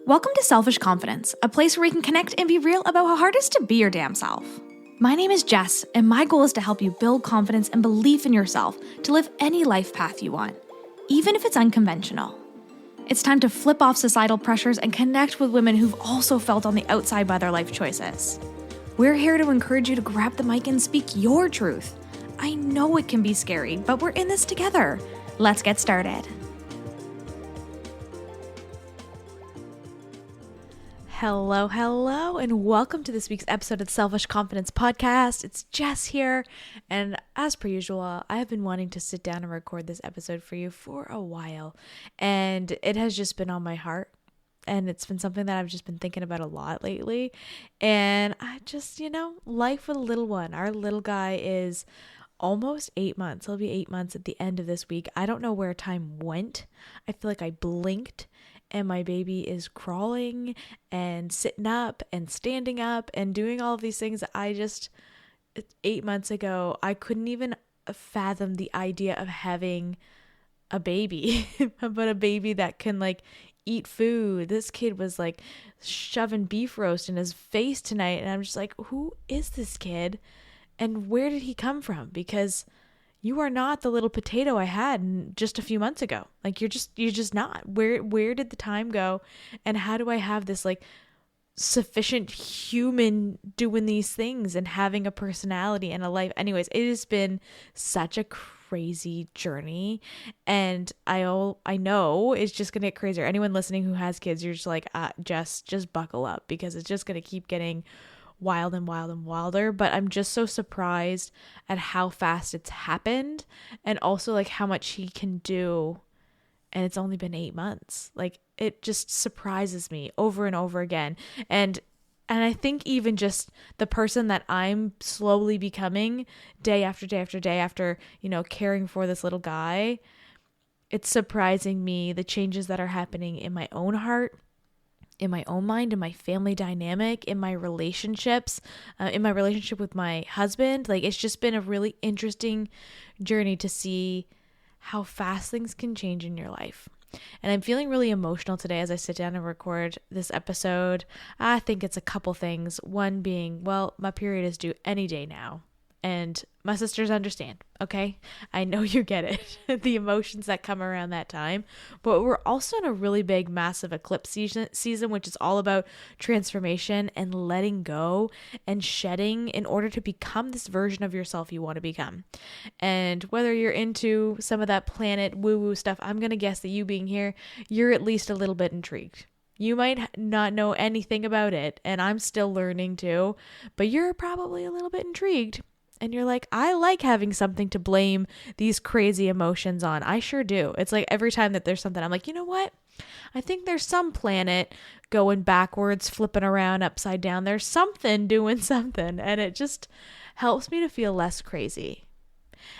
Welcome to Selfish Confidence, a place where we can connect and be real about how hard it is to be your damn self. My name is Jess, and my goal is to help you build confidence and belief in yourself to live any life path you want, even if it's unconventional. It's time to flip off societal pressures and connect with women who've also felt on the outside by their life choices. We're here to encourage you to grab the mic and speak your truth. I know it can be scary, but we're in this together. Let's get started. Hello, and welcome to this week's episode of the Selfish Confidence Podcast. It's Jess here, and as per usual, I have been wanting to sit down and record this episode for you for a while, and it has just been on my heart, and it's been something that I've just been thinking about a lot lately, and I just, life with a little one. Our little guy is almost 8 months. He'll be 8 months at the end of this week. I don't know where time went. I feel like I blinked and my baby is crawling and sitting up and standing up and doing all of these things that 8 months ago, I couldn't even fathom the idea of having a baby, but a baby that can eat food. This kid was shoving beef roast in his face tonight. And I'm just like, who is this kid? And where did he come from? Because you are not the little potato I had just a few months ago. You're just not. Where did the time go? And how do I have this sufficient human doing these things and having a personality and a life? Anyways, it has been such a crazy journey, and I know it's just gonna get crazier. Anyone listening who has kids, you're just just buckle up, because it's just gonna keep getting wild and wilder. But I'm just so surprised at how fast it's happened, and also how much he can do, and it's only been 8 months. It just surprises me over and over again. And I think even just the person that I'm slowly becoming day after day after day after, caring for this little guy, it's surprising me the changes that are happening in my own heart, in my own mind, in my family dynamic, in my relationships, in my relationship with my husband. It's just been a really interesting journey to see how fast things can change in your life. And I'm feeling really emotional today as I sit down and record this episode. I think it's a couple things. One being, well, my period is due any day now. And my sisters understand, okay? I know you get it, the emotions that come around that time. But we're also in a really big, massive eclipse season, which is all about transformation and letting go and shedding in order to become this version of yourself you want to become. And whether you're into some of that planet woo-woo stuff, I'm going to guess that you being here, you're at least a little bit intrigued. You might not know anything about it, and I'm still learning too, but you're probably a little bit intrigued. And you're like, I like having something to blame these crazy emotions on. I sure do. It's every time that there's something, I'm like, you know what? I think there's some planet going backwards, flipping around, upside down. There's something doing something. And it just helps me to feel less crazy.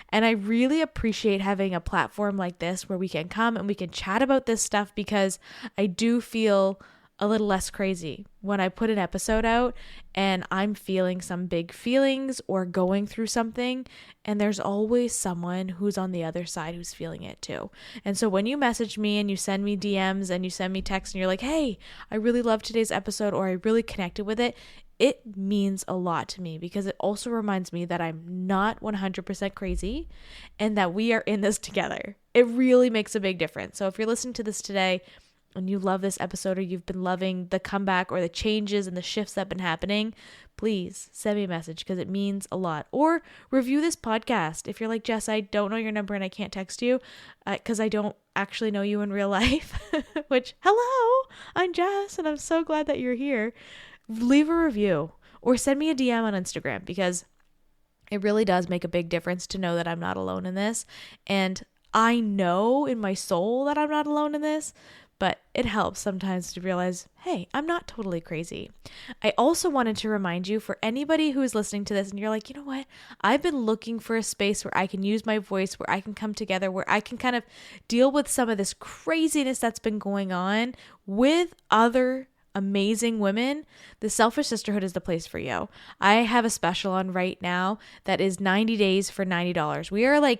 And I really appreciate having a platform like this where we can come and we can chat about this stuff, because I do feel a little less crazy when I put an episode out and I'm feeling some big feelings or going through something, and there's always someone who's on the other side who's feeling it too. And so when you message me and you send me DMs and you send me texts and you're like, hey, I really love today's episode, or I really connected with it, it means a lot to me, because it also reminds me that I'm not 100% crazy and that we are in this together. It really makes a big difference. So if you're listening to this today and you love this episode, or you've been loving the comeback or the changes and the shifts that have been happening, please send me a message, because it means a lot. Or review this podcast. If you're like, Jess, I don't know your number and I can't text you because I don't actually know you in real life, which, hello, I'm Jess and I'm so glad that you're here. Leave a review or send me a DM on Instagram, because it really does make a big difference to know that I'm not alone in this. And I know in my soul that I'm not alone in this, but it helps sometimes to realize, hey, I'm not totally crazy. I also wanted to remind you, for anybody who is listening to this and you're like, you know what? I've been looking for a space where I can use my voice, where I can come together, where I can kind of deal with some of this craziness that's been going on with other amazing women. The Selfish Sisterhood is the place for you. I have a special on right now that is 90 days for $90. We are I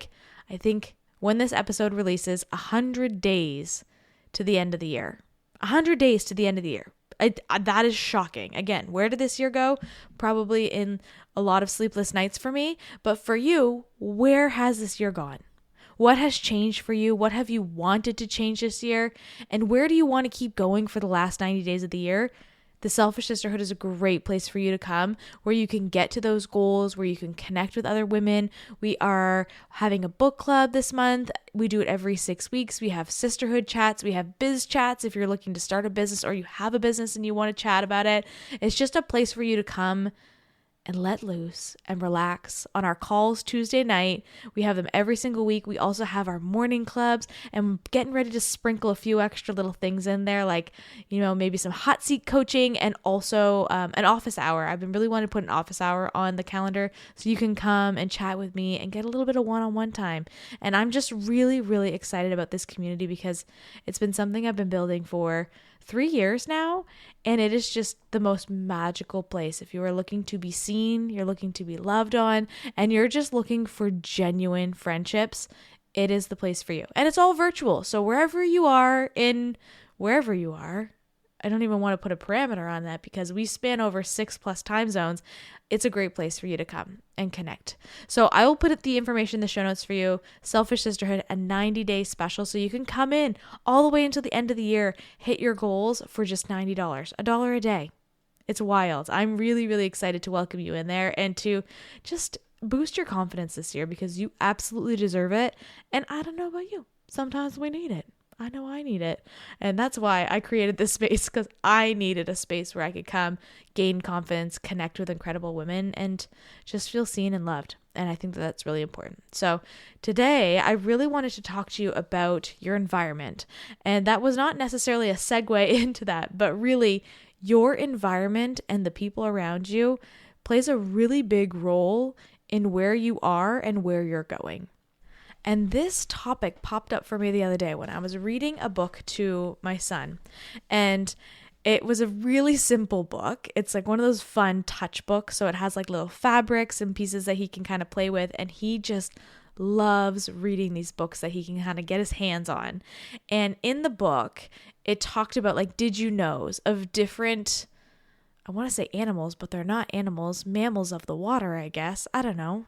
think when this episode releases, 100 days to the end of the year. 100 days to the end of the year. That is shocking. Again, where did this year go? Probably in a lot of sleepless nights for me. But for you, where has this year gone? What has changed for you? What have you wanted to change this year? And where do you want to keep going for the last 90 days of the year? The Selfish Sisterhood is a great place for you to come, where you can get to those goals, where you can connect with other women. We are having a book club this month. We do it every 6 weeks. We have sisterhood chats. We have biz chats if you're looking to start a business or you have a business and you want to chat about it. It's just a place for you to come and let loose and relax. On our calls Tuesday night, we have them every single week. We also have our morning clubs, and getting ready to sprinkle a few extra little things in there, like, maybe some hot seat coaching and also an office hour. I've been really wanting to put an office hour on the calendar so you can come and chat with me and get a little bit of one-on-one time. And I'm just really, really excited about this community because it's been something I've been building for 3 years now, and it is just the most magical place. If you are looking to be seen, you're looking to be loved on, and you're just looking for genuine friendships, it is the place for you. And it's all virtual. So wherever you are, I don't even want to put a parameter on that because we span over 6+ time zones. It's a great place for you to come and connect. So I will put the information in the show notes for you. Selfish Sisterhood, a 90-day special. So you can come in all the way until the end of the year, hit your goals for just $90, $1 a day. It's wild. I'm really, really excited to welcome you in there and to just boost your confidence this year because you absolutely deserve it. And I don't know about you. Sometimes we need it. I know I need it. And that's why I created this space, because I needed a space where I could come, gain confidence, connect with incredible women, and just feel seen and loved. And I think that that's really important. So today, I really wanted to talk to you about your environment. And that was not necessarily a segue into that, but really your environment and the people around you plays a really big role in where you are and where you're going. And this topic popped up for me the other day when I was reading a book to my son. And it was a really simple book. It's like one of those fun touch books. So it has like little fabrics and pieces that he can kind of play with. And he just loves reading these books that he can kind of get his hands on. And in the book, it talked about like did you knows of different, I want to say animals, but they're not animals, mammals of the water, I guess. I don't know.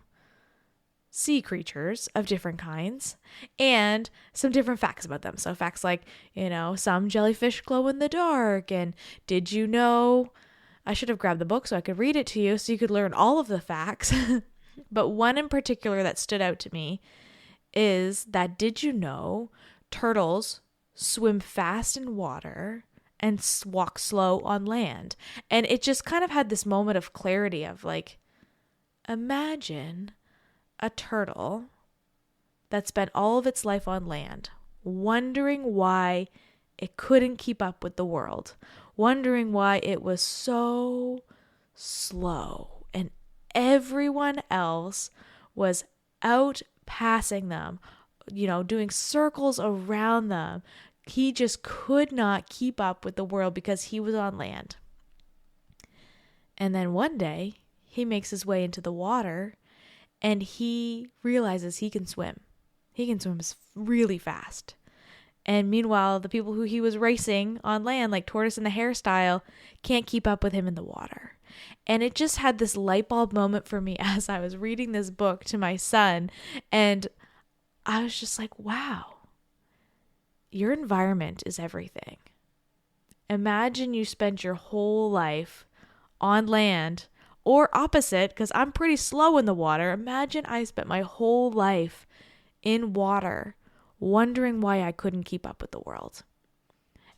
Sea creatures of different kinds and some different facts about them. So facts like, some jellyfish glow in the dark. And did you know, I should have grabbed the book so I could read it to you so you could learn all of the facts. But one in particular that stood out to me is that did you know turtles swim fast in water and walk slow on land? And it just kind of had this moment of clarity of like, imagine a turtle that spent all of its life on land, wondering why it couldn't keep up with the world, wondering why it was so slow and everyone else was out passing them, doing circles around them. He just could not keep up with the world because he was on land. And then one day he makes his way into the water and he realizes he can swim. He can swim really fast. And meanwhile, the people who he was racing on land, like Tortoise and the Hare style, can't keep up with him in the water. And it just had this light bulb moment for me as I was reading this book to my son. And I was just like, wow, your environment is everything. Imagine you spent your whole life on land, or opposite, because I'm pretty slow in the water. Imagine I spent my whole life in water wondering why I couldn't keep up with the world.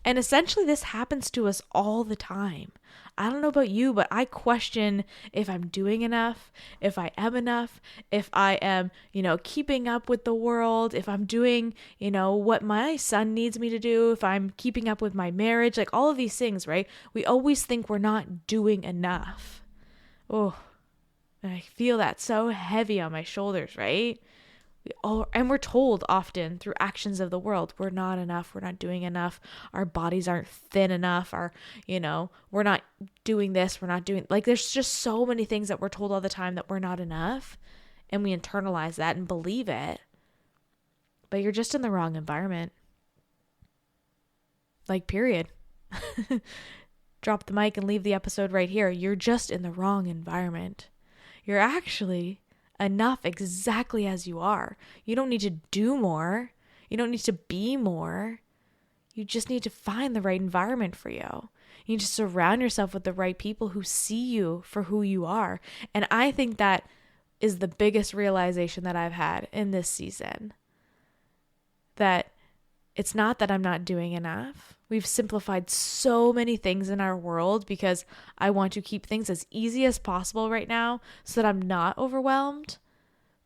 And essentially this happens to us all the time. I don't know about you, but I question if I'm doing enough, if I am enough, if I am, keeping up with the world, if I'm doing, what my son needs me to do, if I'm keeping up with my marriage, like all of these things, right? We always think we're not doing enough. Oh, I feel that so heavy on my shoulders, right? And we're told often through actions of the world, we're not enough, we're not doing enough, our bodies aren't thin enough, we're not doing this, we're not doing, like there's just so many things that we're told all the time that we're not enough, and we internalize that and believe it, but you're just in the wrong environment. Like, period. drop the mic and leave the episode right here. You're just in the wrong environment. You're actually enough exactly as you are. You don't need to do more. You don't need to be more. You just need to find the right environment for you. You need to surround yourself with the right people who see you for who you are. And I think that is the biggest realization that I've had in this season. That it's not that I'm not doing enough. We've simplified so many things in our world because I want to keep things as easy as possible right now so that I'm not overwhelmed.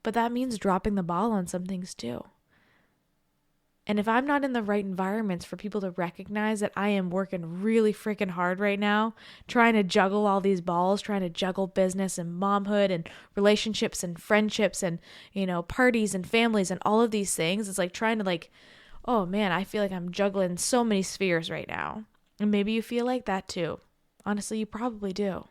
But that means dropping the ball on some things too. And if I'm not in the right environments for people to recognize that I am working really freaking hard right now, trying to juggle all these balls, trying to juggle business and momhood and relationships and friendships and, parties and families and all of these things, it's like trying to oh man, I feel like I'm juggling so many spheres right now. And maybe you feel like that too. Honestly, you probably do.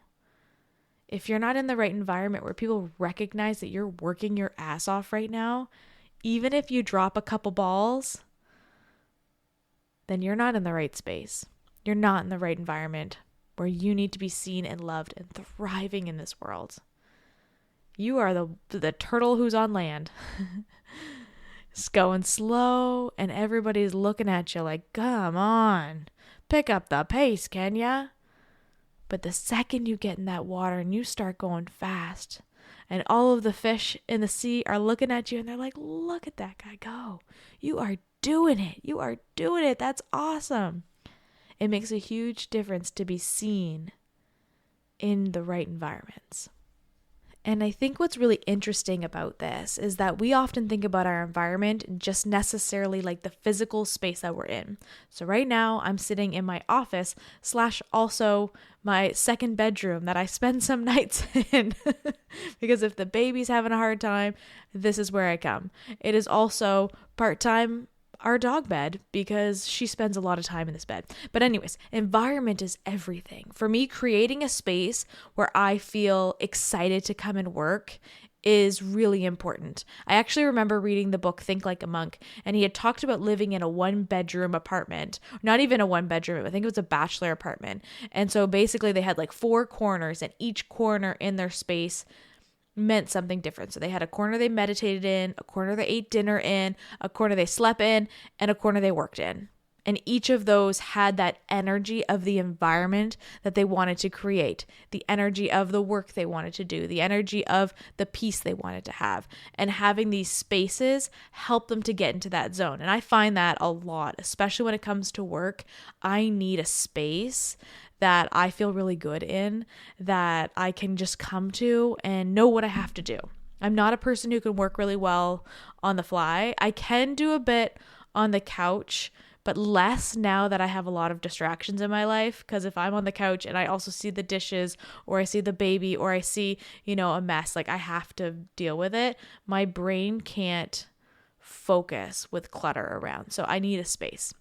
If you're not in the right environment where people recognize that you're working your ass off right now, even if you drop a couple balls, then you're not in the right space. You're not in the right environment where you need to be seen and loved and thriving in this world. You are the turtle who's on land. It's going slow and everybody's looking at you like, come on, pick up the pace, can ya? But the second you get in that water and you start going fast and all of the fish in the sea are looking at you and they're like, look at that guy go. You are doing it. You are doing it. That's awesome. It makes a huge difference to be seen in the right environments. And I think what's really interesting about this is that we often think about our environment just necessarily like the physical space that we're in. So right now I'm sitting in my office / also my second bedroom that I spend some nights in because if the baby's having a hard time, this is where I come. It is also part-time our dog bed because she spends a lot of time in this bed. But anyways, environment is everything. For me, creating a space where I feel excited to come and work is really important. I actually remember reading the book Think Like a Monk, and he had talked about living in a 1-bedroom apartment. Not even a 1-bedroom, I think it was a bachelor apartment. And so basically they had 4 corners, and each corner in their space meant something different. So they had a corner they meditated in, a corner they ate dinner in, a corner they slept in, and a corner they worked in. And each of those had that energy of the environment that they wanted to create, the energy of the work they wanted to do, the energy of the peace they wanted to have. And having these spaces help them to get into that zone. And I find that a lot, especially when it comes to work. I need a space that I feel really good in, that I can just come to and know what I have to do. I'm not a person who can work really well on the fly. I can do a bit on the couch, but less now that I have a lot of distractions in my life. Because if I'm on the couch and I also see the dishes or I see the baby or I see, a mess, I have to deal with it. My brain can't focus with clutter around. So I need a space.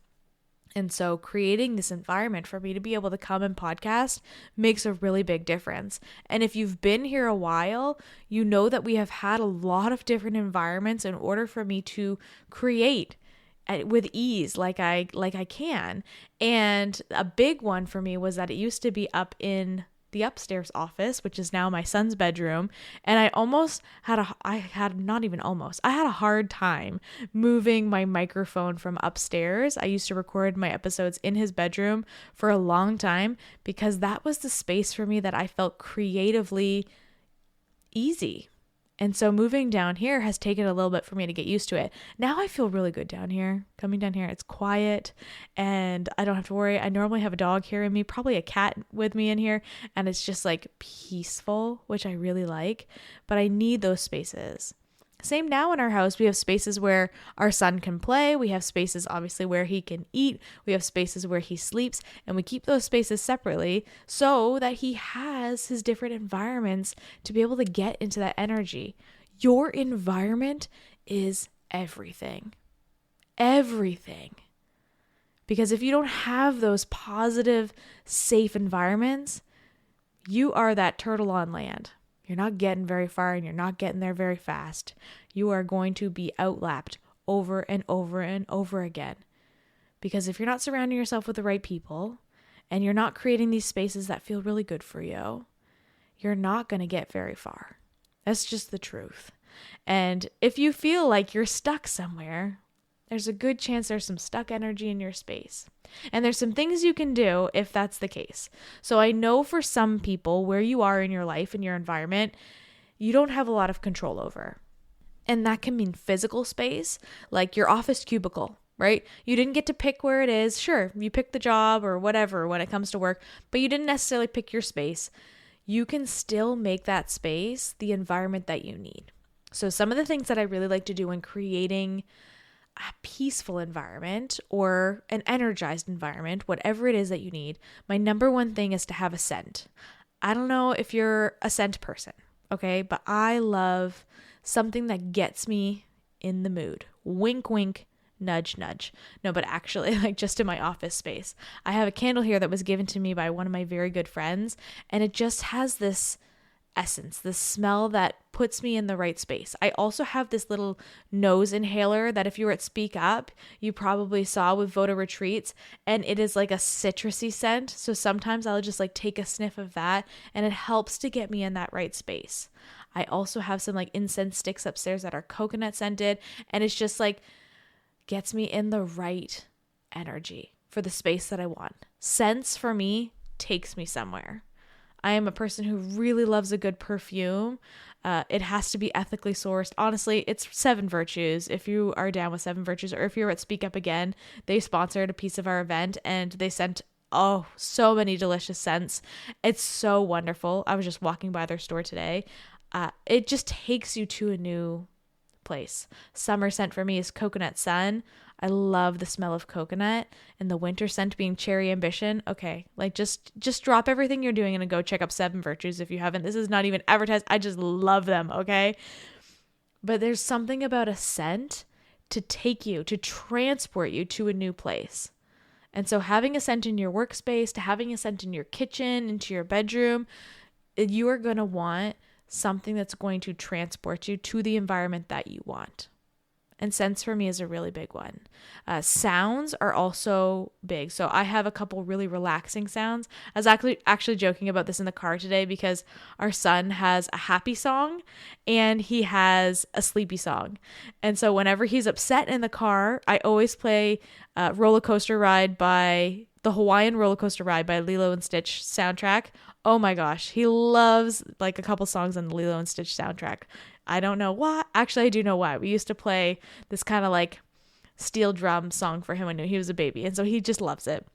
And so creating this environment for me to be able to come and podcast makes a really big difference. And if you've been here a while, you know that we have had a lot of different environments in order for me to create with ease like I can. And a big one for me was that it used to be up in the upstairs office, which is now my son's bedroom. And I had a hard time moving my microphone from upstairs. I used to record my episodes in his bedroom for a long time because that was the space for me that I felt creatively easy. And so moving down here has taken a little bit for me to get used to it. Now I feel really good down here. Coming down here, it's quiet and I don't have to worry. I normally have a dog hearing me, probably a cat with me in here, and it's just peaceful, which I really like, but I need those spaces. Same now in our house, we have spaces where our son can play. We have spaces obviously where he can eat. We have spaces where he sleeps, and we keep those spaces separately so that he has his different environments to be able to get into that energy. Your environment is everything. Everything. Because if you don't have those positive, safe environments, you are that turtle on land. You're not getting very far and you're not getting there very fast. You are going to be outlapped over and over and over again. Because if you're not surrounding yourself with the right people and you're not creating these spaces that feel really good for you, you're not going to get very far. That's just the truth. And if you feel like you're stuck somewhere, there's a good chance there's some stuck energy in your space. And there's some things you can do if that's the case. So I know for some people, where you are in your life and your environment, you don't have a lot of control over. And that can mean physical space, like your office cubicle, right? You didn't get to pick where it is. Sure, you picked the job or whatever when it comes to work, but you didn't necessarily pick your space. You can still make that space the environment that you need. So some of the things that I really like to do when creating a peaceful environment or an energized environment, whatever it is that you need, my number one thing is to have a scent. I don't know if you're a scent person, okay? But I love something that gets me in the mood. Wink, wink, nudge, nudge. No, but actually, like just in my office space, I have a candle here that was given to me by one of my very good friends, and it just has this essence, this smell that puts me in the right space. I also have this little nose inhaler that if you were at Speak Up, you probably saw with Voda Retreats, and it is like a citrusy scent. So sometimes I'll just like take a sniff of that, and it helps to get me in that right space. I also have some like incense sticks upstairs that are coconut scented, and it's just like gets me in the right energy for the space that I want. Scents for me takes me somewhere. I am a person who really loves a good perfume. It has to be ethically sourced. Honestly, it's Seven Virtues. If you are down with Seven Virtues, or if you're at Speak Up Again, they sponsored a piece of our event and they sent so many delicious scents. It's so wonderful. I was just walking by their store today. It just takes you to a new place. Summer scent for me is Coconut Sun. I love the smell of coconut, and the winter scent being Cherry Ambition. Okay, like just drop everything you're doing and go check up Seven Virtues if you haven't. This is not even advertised. I just love them, okay? But there's something about a scent to take you, to transport you to a new place. And so having a scent in your workspace, to having a scent in your kitchen, into your bedroom, you are going to want something that's going to transport you to the environment that you want. And scents for me is a really big one. Sounds are also big. So I have a couple really relaxing sounds. I was actually joking about this in the car today because our son has a happy song and he has a sleepy song. And so whenever he's upset in the car, I always play Roller Coaster Ride by the Hawaiian Roller Coaster Ride by Lilo and Stitch soundtrack. Oh my gosh, he loves like a couple songs on the Lilo and Stitch soundtrack. I don't know why. Actually, I do know why. We used to play this kind of like steel drum song for him when he was a baby. And so he just loves it.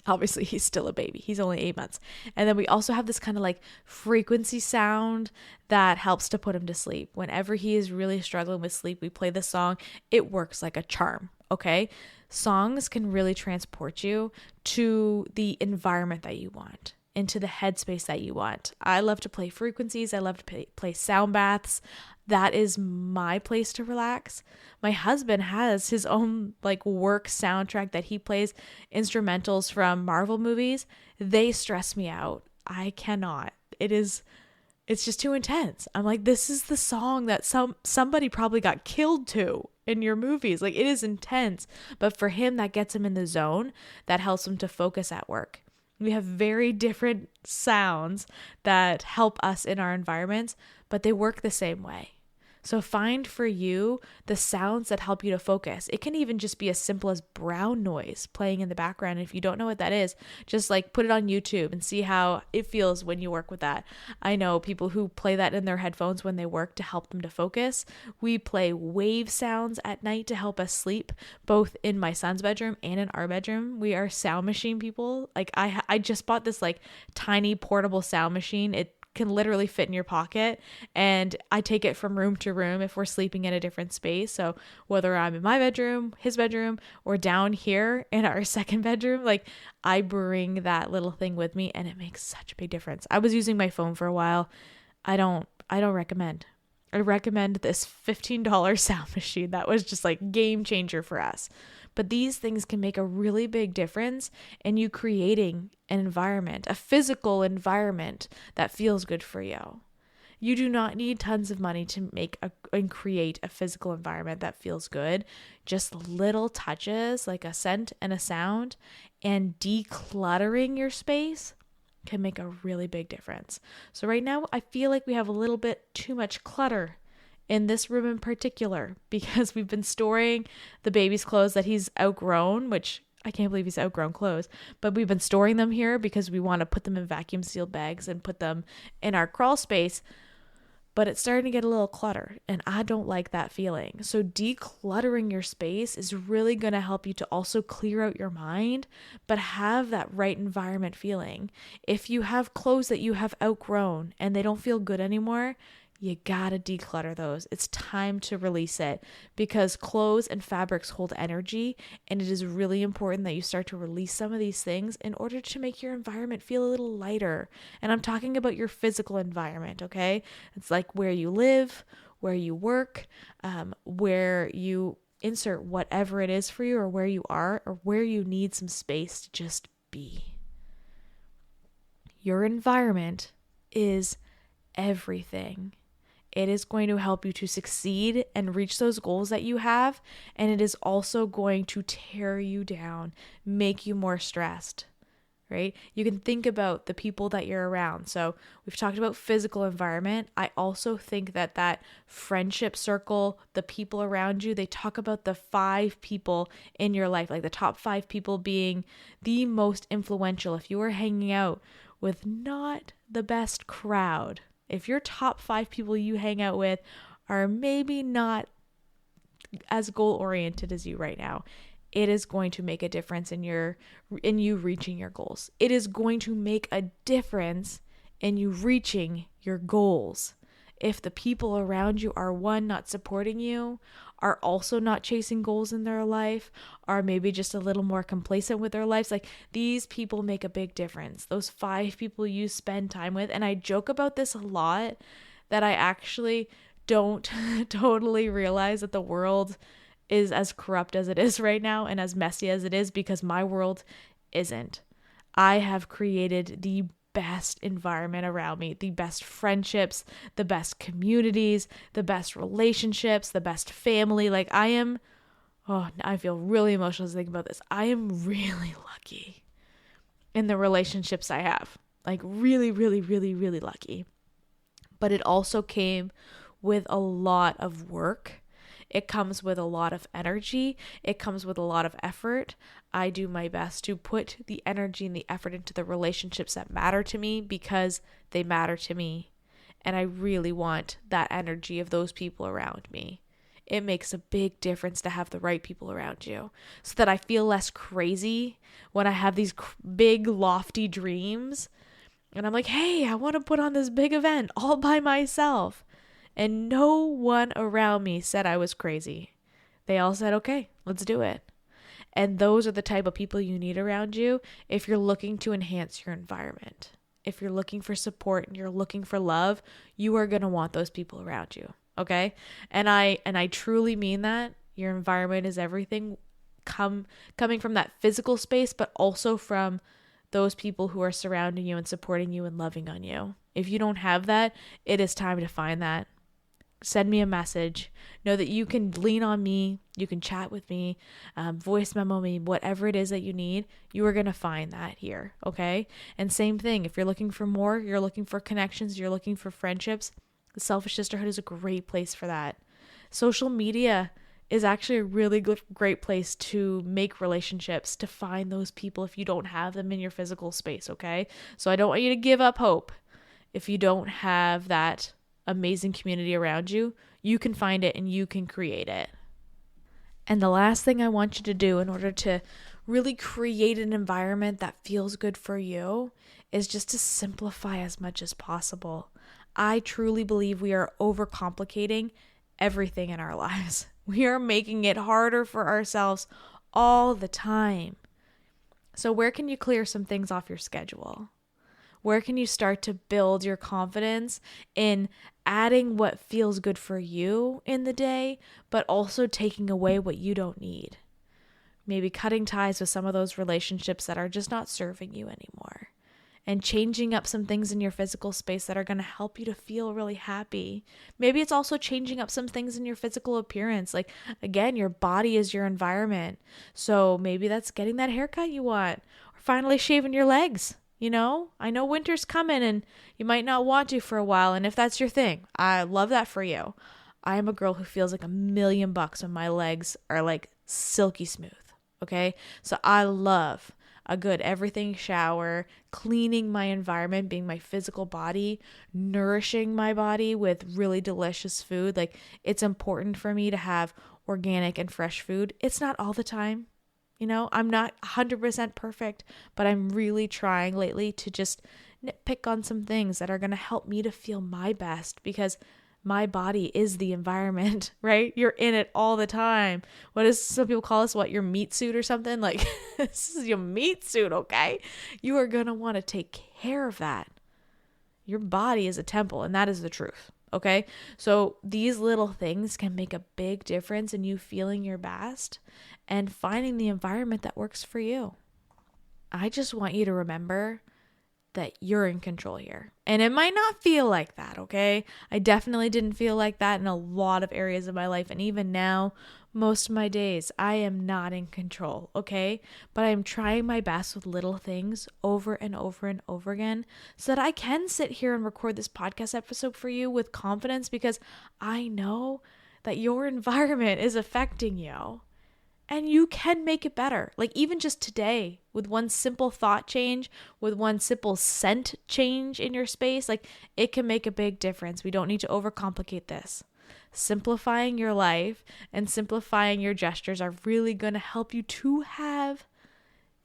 Obviously, he's still a baby. He's only 8 months. And then we also have this kind of like frequency sound that helps to put him to sleep. Whenever he is really struggling with sleep, we play this song. It works like a charm. Okay. Songs can really transport you to the environment that you want, into the headspace that you want. I love to play frequencies. I love to play sound baths. That is my place to relax. My husband has his own like work soundtrack that he plays instrumentals from Marvel movies. They stress me out. I cannot. It's just too intense. I'm like, this is the song that somebody probably got killed to in your movies. Like, it is intense. But for him, that gets him in the zone. That helps him to focus at work. We have very different sounds that help us in our environments, but they work the same way. So find for you the sounds that help you to focus. It can even just be as simple as brown noise playing in the background. If you don't know what that is, just like put it on YouTube and see how it feels when you work with that. I know people who play that in their headphones when they work to help them to focus. We play wave sounds at night to help us sleep, both in my son's bedroom and in our bedroom. We are sound machine people. Like I just bought this like tiny portable sound machine. It can literally fit in your pocket, and I take it from room to room if we're sleeping in a different space. So whether I'm in my bedroom, his bedroom, or down here in our second bedroom, like I bring that little thing with me, and it makes such a big difference. I was using my phone for a while. I don't recommend. I recommend this $15 sound machine. That was just like game changer for us. But these things can make a really big difference in you creating an environment, a physical environment that feels good for you. You do not need tons of money to make and create a physical environment that feels good. Just little touches like a scent and a sound, and decluttering your space can make a really big difference. So right now, I feel like we have a little bit too much clutter in this room in particular because we've been storing the baby's clothes that he's outgrown, which I can't believe he's outgrown clothes, but we've been storing them here because we want to put them in vacuum sealed bags and put them in our crawl space. But it's starting to get a little cluttered and I don't like that feeling. So decluttering your space is really going to help you to also clear out your mind, but have that right environment feeling. If you have clothes that you have outgrown and they don't feel good anymore, you gotta declutter those. It's time to release it because clothes and fabrics hold energy, and it is really important that you start to release some of these things in order to make your environment feel a little lighter. And I'm talking about your physical environment, okay? It's like where you live, where you work, where you insert whatever it is for you, or where you are, or where you need some space to just be. Your environment is everything. It is going to help you to succeed and reach those goals that you have. And it is also going to tear you down, make you more stressed, right? You can think about the people that you're around. So we've talked about physical environment. I also think that friendship circle, the people around you, they talk about the 5 people in your life, like the top 5 people being the most influential. If you are hanging out with not the best crowd, if your top 5 people you hang out with are maybe not as goal-oriented as you right now, it is going to make a difference in you reaching your goals. It is going to make a difference in you reaching your goals. If the people around you are, one, not supporting you, are also not chasing goals in their life, are maybe just a little more complacent with their lives, like these people make a big difference. Those 5 people you spend time with. And I joke about this a lot, that I actually don't totally realize that the world is as corrupt as it is right now and as messy as it is, because my world isn't. I have created the best environment around me, the best friendships, the best communities, the best relationships, the best family. Like I feel really emotional thinking about this. I am really lucky in the relationships I have. Like really, really, really, really lucky. But it also came with a lot of work. It comes with a lot of energy. It comes with a lot of effort. I do my best to put the energy and the effort into the relationships that matter to me because they matter to me. And I really want that energy of those people around me. It makes a big difference to have the right people around you so that I feel less crazy when I have these big, lofty dreams. And I'm like, hey, I want to put on this big event all by myself. And no one around me said I was crazy. They all said, okay, let's do it. And those are the type of people you need around you if you're looking to enhance your environment. If you're looking for support and you're looking for love, you are going to want those people around you. Okay? And I truly mean that. Your environment is everything, coming from that physical space, but also from those people who are surrounding you and supporting you and loving on you. If you don't have that, it is time to find that. Send me a message. Know that you can lean on me. You can chat with me, voice memo me, whatever it is that you need. You are going to find that here, okay? And same thing, if you're looking for more, you're looking for connections, you're looking for friendships, the Selfish Sisterhood is a great place for that. Social media is actually a really great place to make relationships, to find those people if you don't have them in your physical space, okay? So I don't want you to give up hope. If you don't have that amazing community around you, you can find it and you can create it. And the last thing I want you to do in order to really create an environment that feels good for you is just to simplify as much as possible. I truly believe we are overcomplicating everything in our lives. We are making it harder for ourselves all the time. So where can you clear some things off your schedule? Where can you start to build your confidence in adding what feels good for you in the day, but also taking away what you don't need? Maybe cutting ties with some of those relationships that are just not serving you anymore. and changing up some things in your physical space that are going to help you to feel really happy. Maybe it's also changing up some things in your physical appearance. Like, again, your body is your environment. So maybe that's getting that haircut you want, or finally shaving your legs. You know, I know winter's coming and you might not want to for a while. And if that's your thing, I love that for you. I am a girl who feels like $1,000,000 when my legs are like silky smooth. Okay. So I love a good everything shower, cleaning my environment, being my physical body, nourishing my body with really delicious food. Like, it's important for me to have organic and fresh food. It's not all the time. You know, I'm not 100% perfect, but I'm really trying lately to just nitpick on some things that are going to help me to feel my best, because my body is the environment, right? You're in it all the time. What does some people call us? What, your meat suit or something? Like, this is your meat suit, okay? You are going to want to take care of that. Your body is a temple, and that is the truth, okay? So these little things can make a big difference in you feeling your best and finding the environment that works for you. I just want you to remember that you're in control here. And it might not feel like that, okay? I definitely didn't feel like that in a lot of areas of my life. And even now, most of my days, I am not in control, okay? But I'm trying my best with little things over and over and over again so that I can sit here and record this podcast episode for you with confidence, because I know that your environment is affecting you. And you can make it better. Like, even just today, with one simple thought change, with one simple scent change in your space, like, it can make a big difference. We don't need to overcomplicate this. Simplifying your life and simplifying your gestures are really going to help you to have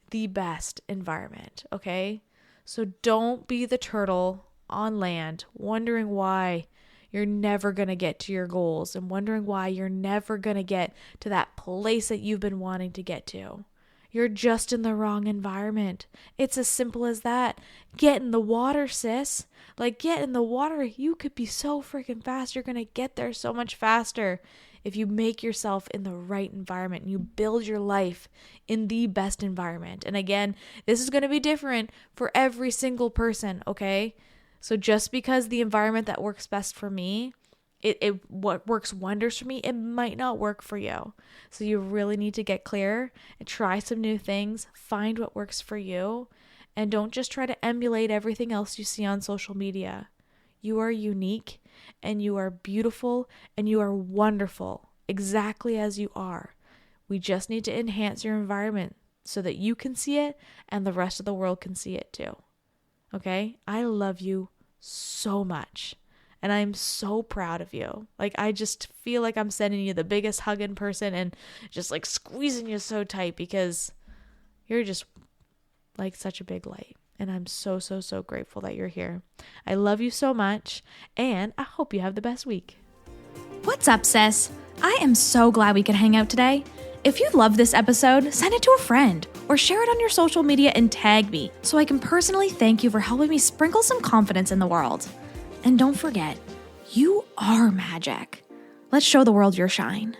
the best environment, okay? So don't be the turtle on land wondering why you're never going to get to your goals and wondering why you're never going to get to that place that you've been wanting to get to. You're just in the wrong environment. It's as simple as that. Get in the water, sis. Like, get in the water. You could be so freaking fast. You're going to get there so much faster if you make yourself in the right environment and you build your life in the best environment. And again, this is going to be different for every single person, okay? So just because the environment that works best for me, what works wonders for me, it might not work for you. So you really need to get clear and try some new things, find what works for you, and don't just try to emulate everything else you see on social media. You are unique and you are beautiful and you are wonderful exactly as you are. We just need to enhance your environment so that you can see it and the rest of the world can see it too. Okay? I love you so much. And I'm so proud of you. Like, I just feel like I'm sending you the biggest hug in person and just like squeezing you so tight, because you're just like such a big light. And I'm so, so, so grateful that you're here. I love you so much. And I hope you have the best week. What's up, sis? I am so glad we could hang out today. If you loved this episode, send it to a friend or share it on your social media and tag me so I can personally thank you for helping me sprinkle some confidence in the world. And don't forget, you are magic. Let's show the world your shine.